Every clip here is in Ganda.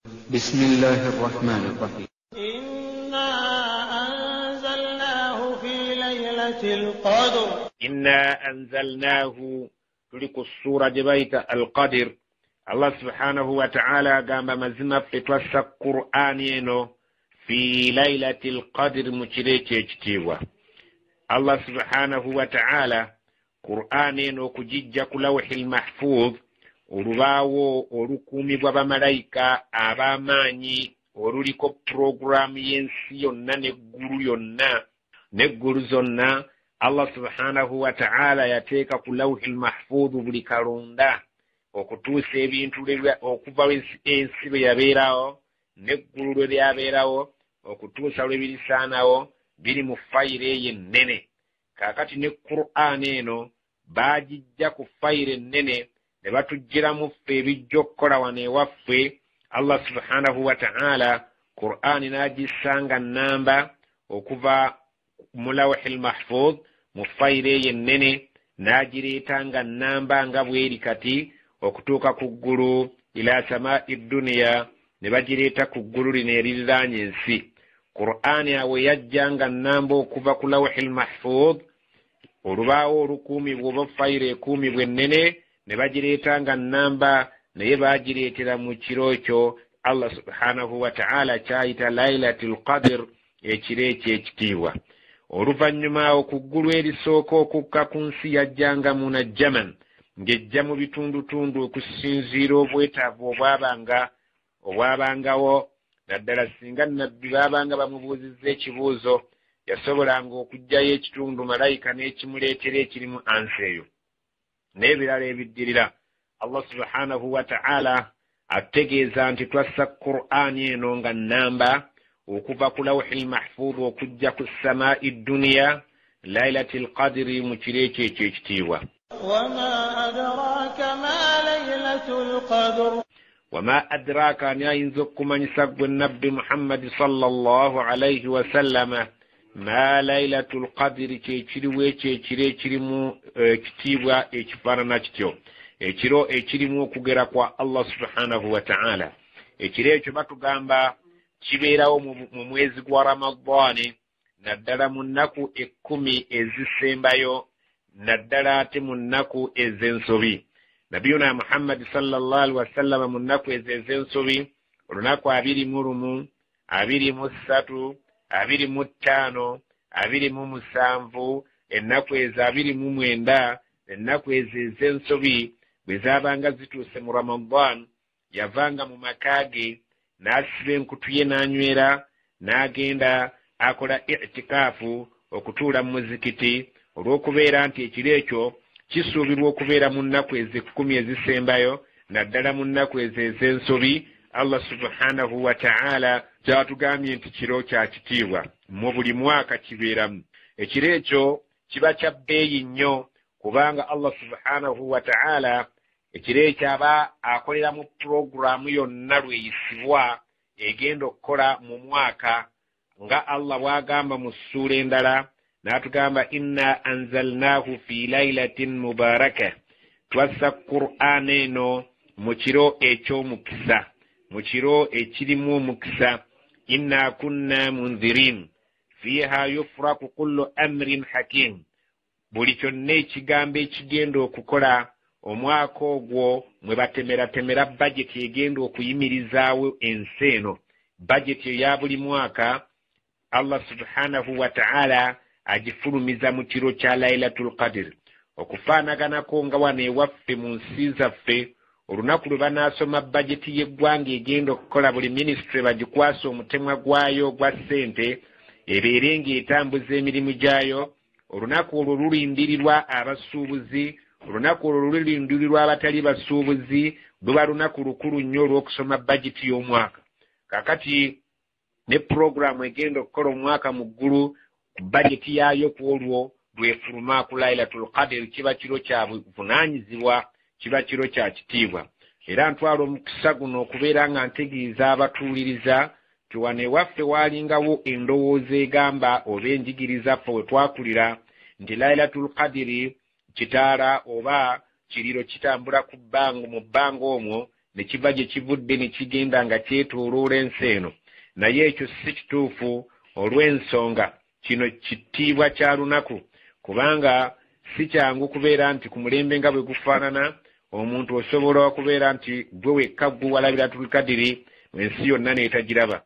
بسم الله الرحمن الرحيم إنا أنزلناه في ليلة القدر إنا أنزلناه تلك السورة جبيت القدر. الله سبحانه وتعالى قام مزمة في توسى قرآنينو في ليلة القدر مشريكي. الله سبحانه وتعالى قرآنينو كجيجك لوح المحفوظ olubawo olukuumibwa bamalayika ab'amaanyi oluliko puroguramu y'ensi yonna n'eggulu zonna. Allah subhanahu wa ta'ala yateeka ku lawhi mahfuudhu buli kalonda okutuusa ebintu okuva ensi bwe yabeerawo n'eggulu lwe lyabeerawo okutuusa lwe birisaanawo biri mu fayiro eyo ennene. Kaakati ne Qur'aani eno baagijja ku fayiro ennene ne batugiramu ffe ebijja okukola wano ewaffe. Allah subhanahu wa ta'ala Qur'aani n'agissanga nnamba okuva mu lawhi mahfuudh mu fayiro eyo ennene n'agireetanga nnamba nga bweri kati okutuuka ku ggulu ila samaa'i dduniya, ne bagireeta ku ggulu lino eririraanye ensi. Qur'aani awe yajjanga nnamba okuva ku lawhi mahfuudh olubaawo olukuumibwa oba fayiro ekuumibwa ennene ne bagireetanga nnamba, naye baagireetera mu kiro ekyo Allah subhanahu wa ta'ala kyayita Laylatul Qadr, ekiro eky'ekitiibwa. Oluvannyuma awo ku ggulu erisooka okukka ku nsi yajjanga munajjaman, ng'ejja mu bitundutundu okusinziira obwetaavu obwabangawo. Naddala singa nnabbi baabanga bamubuuzizza ekibuuzo, yasobolanga okuggyayo ekitundu malayika n'ekimuleetera ekirimu ansi eyo n'ebirala ebiddirira. Allah subhanahu wa ta'ala ategeeza nti twassa Qur'aani eno nga nnamba okuva ku lawhi mahfuudh okujja ku samaa'i dduniya Laylatul Qadri mu kiro ekyo eky'ekitiibwa. Wama adraka ni ayinza okumanyisa gwe nabbi Muhammad sallallahu alayhi wa sallama ma Laylatul Qadri kyekiriwo ekyo ekiro ekirimu ekitiibwa ekifaanana kityo, ekiro ekirimu okugera kwa Allah subhanahu wa ta'ala. Ekiro ekyo batugamba kibeerawo mu mwezi gwa Ramadhaani, naddala mu nnaku 10 ezisembayo, naddala ate mu nnaku ez'ensobi. Nabiyuna Muhammad sallallahu alaihi wasallam mu nnaku ez'ensobi olunaku 21, 23, 25, 27, ennaku ezo 29, ennaku ezo ez'ensobi bwe zaabanga zituuse mu Ramadan, yavanga mu maka ge n'asiba enkutu ye n'anywera, n'agenda akola i'tikaafu okutuula mu muzikiti, olw'okubeera nti ekiro ekyo kisuubirwa okubeera mu nnaku ezi-10 ezisembayo, naddala mu nnaku ezo ez'ensobi. Allah subhanahu wa ta'ala kyatugambye nti kiro kya kitiibwa, mu buli mwaka kibeeramu. Ekiro ekyo kiba kya bbeeyi nnyo, kubanga Allah subhanahu wa ta'ala ekiro ekyo aba akoleramu puroguramu yonna lweyisibwa egenda okukola mu mwaka, nga Allah bw'agamba mu ssuula endala n'atugamba inna anzalnahu fi laylatin mubaraka, twassa Qur'aan eno mu kiro eky'omukisa, mu kiro ekirimu omukisa. Inna kunna munzirin fiha yufraku kullu amrin hakim, buli kyonna ekigambo ekigenda okukola omwaka ogwo mwe batemeratemera bajeti egenda okuyimirizaawo ensi eno. Bajeti eya buli mwaka Allah subhanahu wa ta'ala agifulumiza mu kiro kya Laylatul Qadr, okufaanaganako nga wano ewaffe mu nsi zaffe olunaku lwe banaasoma bajeti y'eggwanga egenda okukola buli minisitule bagikwasa omutemwa gwayo gwa ssente ebeere ng'etambuza emirimu gyayo. Olunaku olwo lulindirirwa abasuubuzi, olunaku olwo lulindirirwa abatali basuubuzi, luba lunaku lukulu nnyo olw'okusoma bajeti y'omwaka. Kaakati ne puroguramu egenda okukola omwaka mu ggulu, bajeti yaayo ku olwo lwefuluma ku Laylatul Qadr, kiba kiro kya buvunaanyizibwa, kiba kiro kya kitiibwa. Era ntwala omukisa guno okubeera nga ntegeeza abatuuliriza nti wano ewaffe waalingawo endowooza egamba oba enjigiriza ffe we twakulira nti Laylatul Qadr kitaala oba kiriro kitambula ku bbango mu bbanga omwo ne kiva gye kivudde ne kigenda nga kyetooloola ensi eno, naye ekyo si kituufu olw'ensonga kino kitiibwa kya lunaku, kubanga si kyangu kubeera nti ku mulembe nga bwe gufaanana omuntu osobola okubeera nti gwe wekka gwe wa Laylatul Qadiri ensi yonna neetagiraba.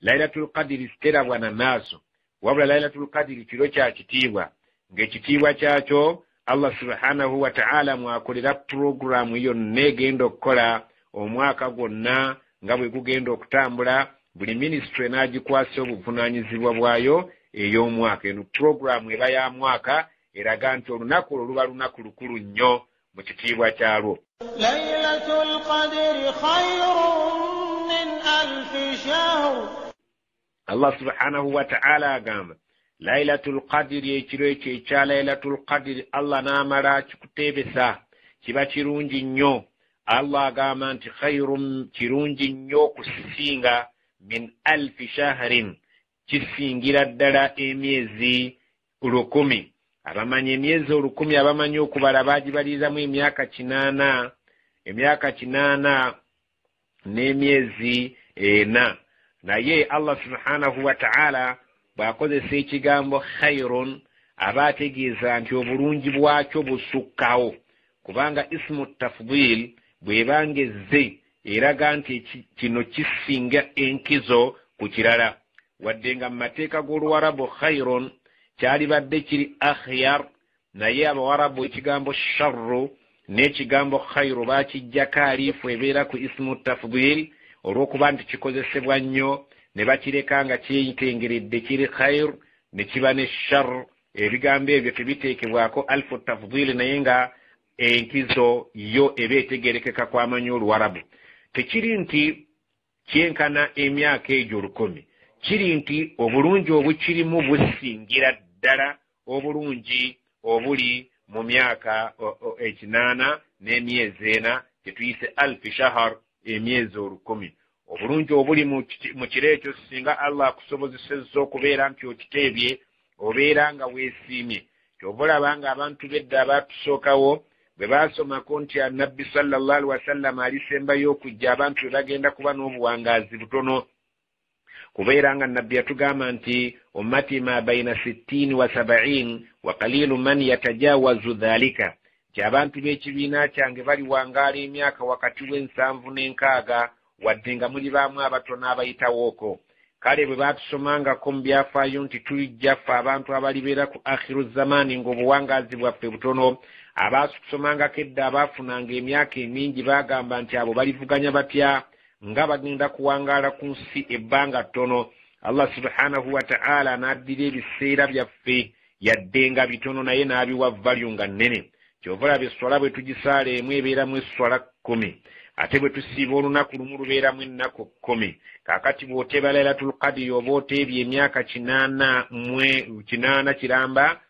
Laylatul Qadiri siterabwa na maaso, wabula Laylatul Qadiri kiro kya kitiibwa, ng'ekitiibwa kyakyo Allah subhanahu wa ta'ala mwakolera programu yonna egenda okukola omwaka gwonna nga bwe gugenda okutambula, buli ministry n'agikwasa obuvunaanyizibwa bwayo ey'omwaka. Eno programu eba ya mwaka eraga nti olunaku olwo luba lunaku lukulu nnyo mu kitiibwa kyalwo. Laylatul Qadri khayrun min alfi shahr. Allah subhanahu wa ta'ala agamba Laylatul Qadri, ekiro ekyo ekya Laylatul Qadri Allah n'amala kikuteebesa kiba kirungi nnyo. Allah agamba nti khayrun, kirungi nnyo okusinga min alfi shahrin, kisingira ddala emyezi 1000. Abamanyi emyezi 1000 abamanyi okubala bagibalirizamu emyaka 8, emyaka 8 n'emyezi 4. Naye Allah subhanahu wa ta'ala bw'akozesa ekigambo khayrun aba ategeeza nti obulungi bwakyo busukkawo, kubanga ismu tafdil bw'ebanga ezze eraga nti kino kisinga enkizo ku kirala. Wadde nga mu mateeka g'Oluwarabu khayrun kyali badde kiri akhyar, naye Abawarabu ekigambo sharru n'ekigambo khayru bakijjako aliifu ebeera ku ismu tafdil olw'okuba nti kikozesebwa nnyo, ne bakireka nga kyetengeredde kiri khayr ne kiba ne shar. Ebigambo ebyo tebiteekebwako alfu tafdil, naye nga enkizo yo eba etegerekeka kw'amanyi Oluwarabu. Tekiri nti kyenkana emyaka egyo 1000, kiri nti obulungi obukirimu busingira ddala obulungi obuli mu myaka 8 n'emyezi 4 gyetuyise alfi shahar, emyezi 1000. Obulungi obuli mu kiro ekyo singa Allah akusobozesezza okubeera nti okiteebye obeera nga weesiimye. Kyova olaba nga abantu bedda abaatusookawo bwe baasomako nti Nabbi sallallahu alaihi wasallam alisembayo okujja abantu bwe bagenda kuba n'obuwangaazi butono, kubeera nga Nabbi yatugamba nti ummati ma baina 60 wa 70 wa qalilu man yatajawazu dhalika, nti abantu b'ekibiina kyange baliwangaala emyaka wakati w'70 n'60, wadde nga muli baamu abatono abayitawooko. Kale bwe baatusomangako mu byafaayo nti tulijja ffe abantu abalibeera ku akhiru zamaani ng'obuwangaazi bwaffe butono, abaasomangako edda abaafunanga emyaka emingi baagamba nti abo balivuganya batya nga bagenda kuwangaala ku nsi ebbanga ttono. Allah subhanahu wa ta'ala n'addira ebiseera byaffe yadde nga bitono naye n'abiwa value nga nnene. Kyova olaba esswala bwe tugisaala emu ebeeramu esswala 10, ate bwe tusiiba olunaku lumu lubeeramu ennaku 10. Kaakati bw'oteeba Laylatul Qadri oba oteebye emyaka 8 kiramba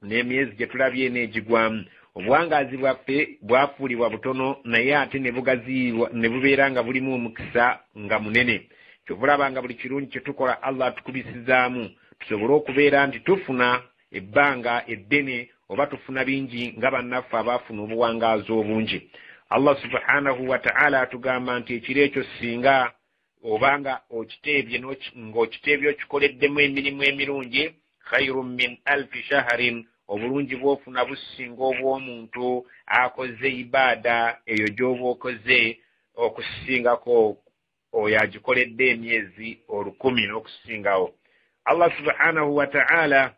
n'emyezi gye tulabye n'egigwamu. Obuwangaazi bwaffe bwafuulibwa butono naye ate ne bugaziibwa ne bubeera nga bulimu omukisa nga munene. Kyova olaba nga buli kirungi kye tukola Allah atukubisizaamu tusobole okubeera nti tufuna ebbanga eddene oba tufuna bingi nga bannaffe abaafuna obuwangaazi obungi. Allah subhanahu wa ta'ala atugamba nti ekiro ekyo singa obanga okiteebye ng'okiteebye okikoleddemu emirimu emirungi, khayrun min alfi shahrin, obulungi bw'ofuna businga obw'omuntu akoze ibaada eyo gy'oba okoze okusingako oyo agikoledde emyezi 1000 n'okusingawo. Allah subhanahu wa ta'ala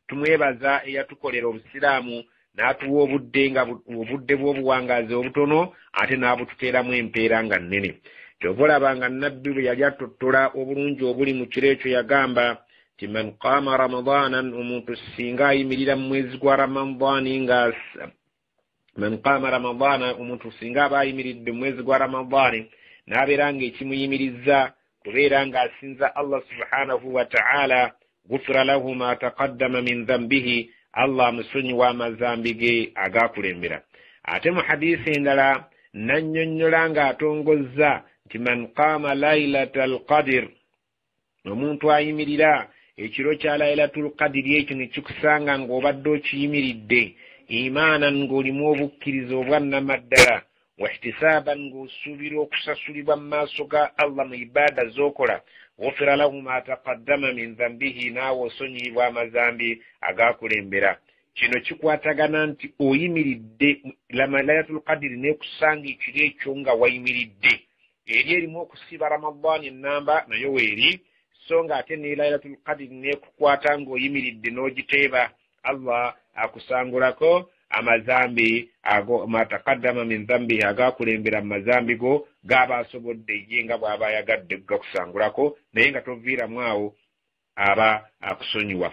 tumwebaza eyatukolera obusiraamu n'atuwa obudde bw'obuwangaazi obutono ate n'abututeeramu empeera nga nnene. Kyova olaba nga Nabbi bwe yali atottola obulungi obuli mu kiro ekyo yagamba nti man qaama ramadanan, omuntu singa ayimirira mu mwezi gwa Ramadani man qaama ramadana, omuntu singa aba ayimiridde mu mwezi gwa Ramadani n'abeera ng'ekimuyimirizza kubeera ng'asinza Allah subhanahu wa ta'ala, gufira lahu ma taqaddama min dhanbihi, Allah musonyiwa amazambi ge agaakulembera. Ate mu hadisi endala nannyonnyola ng'atongozza nti man qaama laylatal qadr, omuntu ayimirira ekiro kya Laylatul Qadri ekyo ne kikusanga ng'obadde okiyimiridde imaanan ng'olimu obukkiriza obwannamaddala واحتسابا ng'osuubira okusasulibwa mu maaso ga Allah mu ibaada z'okola ghufira lahu ma taqaddama min dhanbihi naawe osonyiyibwa amazambi agaakulembera. Kino kikwatagana nti oyimiridde Laylatul Qadri n'ekusanga ekiro ekyo nga wayimiridde. Eri erimu okusiba Ramadani ennamba nayo weeri, so nga ate ne Laylatul Qadri n'ekukwata ng'oyimiridde n'ogiteeba, Allah akusangulako amazambi ago mataqaddama min dhanbi agaakulembera mu mazambi go gaba asobodde ye nga bw'aba ayagadde gakusangulako naye nga toviiramu awo aba akusonyiwa.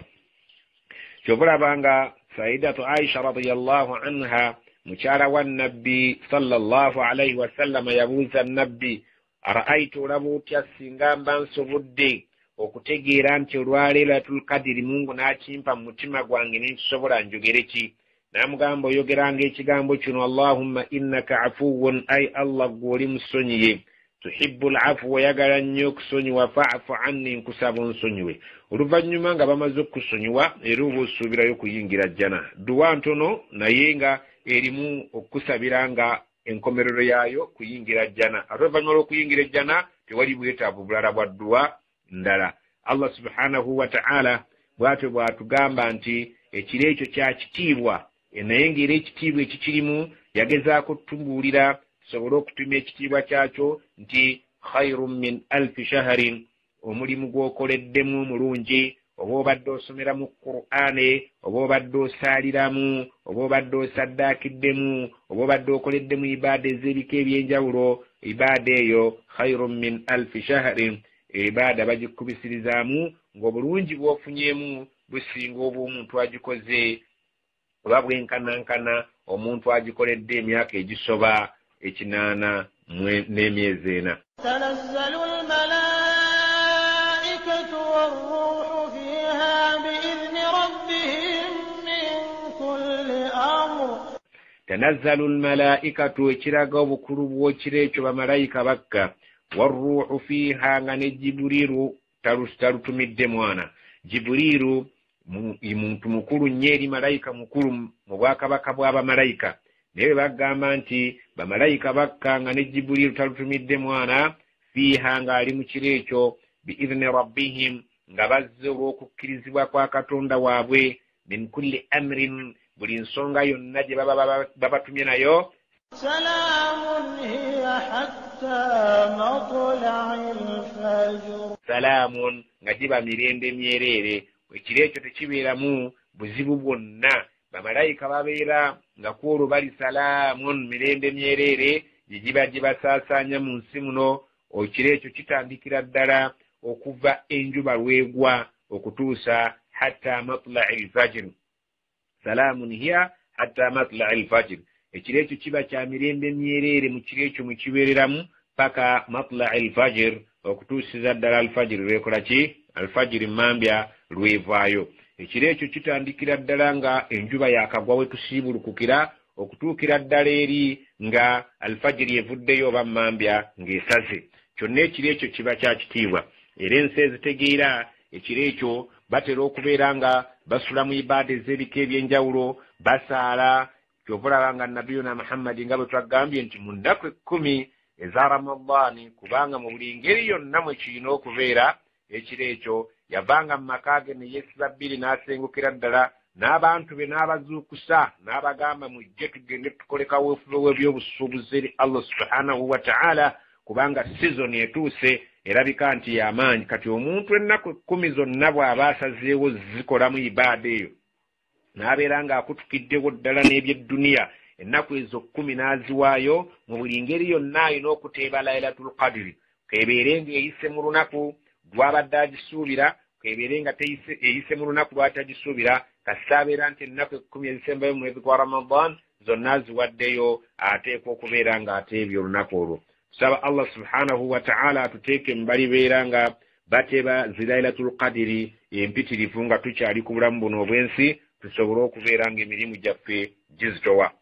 Kyobulabanga Sayyidatu Aisha radiyallahu anha mukyala wa Nabbi sallallahu alayhi wa sallam yabuuza Nabbi, ara'aytu olaba otya singa mba nsobodde okutegeera nti olwa Laylatul Qadri Mungu n'akimpa mu mutima gwange nenkisobola njogere ki? Namugamba oyogeranga ekigambo kino, Allahumma innaka afuwun, ay Allah gw'oli musonyiye, tuhibbul afwa, oyagala nnyo okusonyiwa, fa'fu anni, nkusaba onsonyiwe. Oluvannyuma nga bamaze okusonyiwa era oba osuubirayo kuyingira jjana. Duwa ntono naye nga erimu okusabira nga enkomerero yaayo kuyingira jjana. Ate oluvannyuma lw'okuyingira ejjana tewali bwetaavu bulala bwa dduwa ndala. Allah subhanahu wa ta'ala bw'atyo bw'atugamba nti ekiro ekyo kya kitiibwa, naye ng'era ekitiibwa ekikirimu yagezaako tutumbulira tusobole okutuma ekitiibwa kyakyo nti khayrun min alfi shaharin, omulimu gw'okoleddemu omulungi, oba obadde osomera mu Qur'aani, oba obadde osaaliramu, oba obadde osaddaakiddemu, oba obadde okoleddemu ibaada ez'ebika ebyenjawulo, ibaada eyo khayrun min alfi shaharin, ibaada bagikubisirizaamu ng'obulungi bw'ofunyeemu businga obw'omuntu agikoze oba bwenkanankana omuntu agikoledde emyaka egisoba 8 n'emyezi 4. تنزل الملائكة والروح فيها بإذن ربهم من كل أمر. تنزل الملائكة ekiraga obukulu bw'ekiro ekyo bamalayika bakka, والروح فيها nga ne Jibuliru talutumidde mwana. Jibuliru muntu mukulu nnyo eri malayika mukulu mu bwakabaka bw'abamalayika, naye bagamba nti bamalayika bakka nga ne Jibuliru talutumidde mwana, fiiha ng'ali mu kiro ekyo, biidhni rabbihim nga bazze olw'okukkirizibwa kwa Katonda waabwe, min kulli amrin buli nsonga yonna gye baba babatumye nayo. Salaamun hiya hatta matla'il fajr. Salaamun nga giba mirembe myereere. Ekiro ekyo tekibeeramu buzibu bwonna. Bamalayika babeera nga kwolwo bali salaamun mirembe myereere giba gibasaasaanya mu nsi muno. Ekiro ekyo kitandikira ddala okuva enjuba lwegwa okutuusa hatta matla'il fajr. Salaamun hiya hatta matla'il fajr. Ekiro ekyo kiba kya mirembe myereere mu kiro ekyo mwe kibeereramu paka matla'il fajr, okutuusiza ddala alfajiri lwekola ki? Alfajiri mambya lwevaayo. Ekiro ekyo kitandikira ddala nga enjuba yakagwa we tusiibulukukira okutuukira ddala eri nga alfajiri evuddeyo oba mambya ng'esaze. Kyonna ekiro ekyo kiba kya kitiibwa. Era ensi ezitegeera ekiro ekyo batera okubeera nga basula mu ibaada ez'ebika ebyenjawulo, basaala. Kyovulaba nga Nabiyuna Muhammadi nga bwe twagambye nti mu nnaku 10 eza Ramadani, kubanga mu buli ngeri yonna mwe kirina okubeera ekiro ekyo, yavanga mu maka ge ne yeesiba bbiri n'asengukira ddala n'abantu be n'abazuukusa n'abagamba mujje tugende tukole kaweefube w'ebyobusuubuzi eri Allah subhanahu wa ta'ala, kubanga sizoni etuuse erabika nti y'amaanyi. Kati omuntu ennaku 10 zonna bw'aba asazeewo zikolamu ibaada eyo n'abeera ng'akutukiddewo ddala n'ebyedduniya, ennaku ezo 10 n'aziwaayo mu buli ngeri yonna alina okuteeba Laylatul Qadri. Kebeere ng'eyise mu lunaku lw'abadde agisuubira, kebeere nga eyise mu lunaku lw'atagisuubira, kasaabeera nti ennaku 10 ezisembayo mu mwezi gwa Ramadan zonna aziwaddeyo, ateekwa okubeera ng'ateebye olunaku olwo. Tusaba Allah subhanahu wa ta'ala atuteeke mu balibeera nga bateeba zi Laylatul Qadri empitirivu nga tukyali ku bulamu buno obw'ensi, tusobole okubeera ng'emirimu gyaffe gizitowa.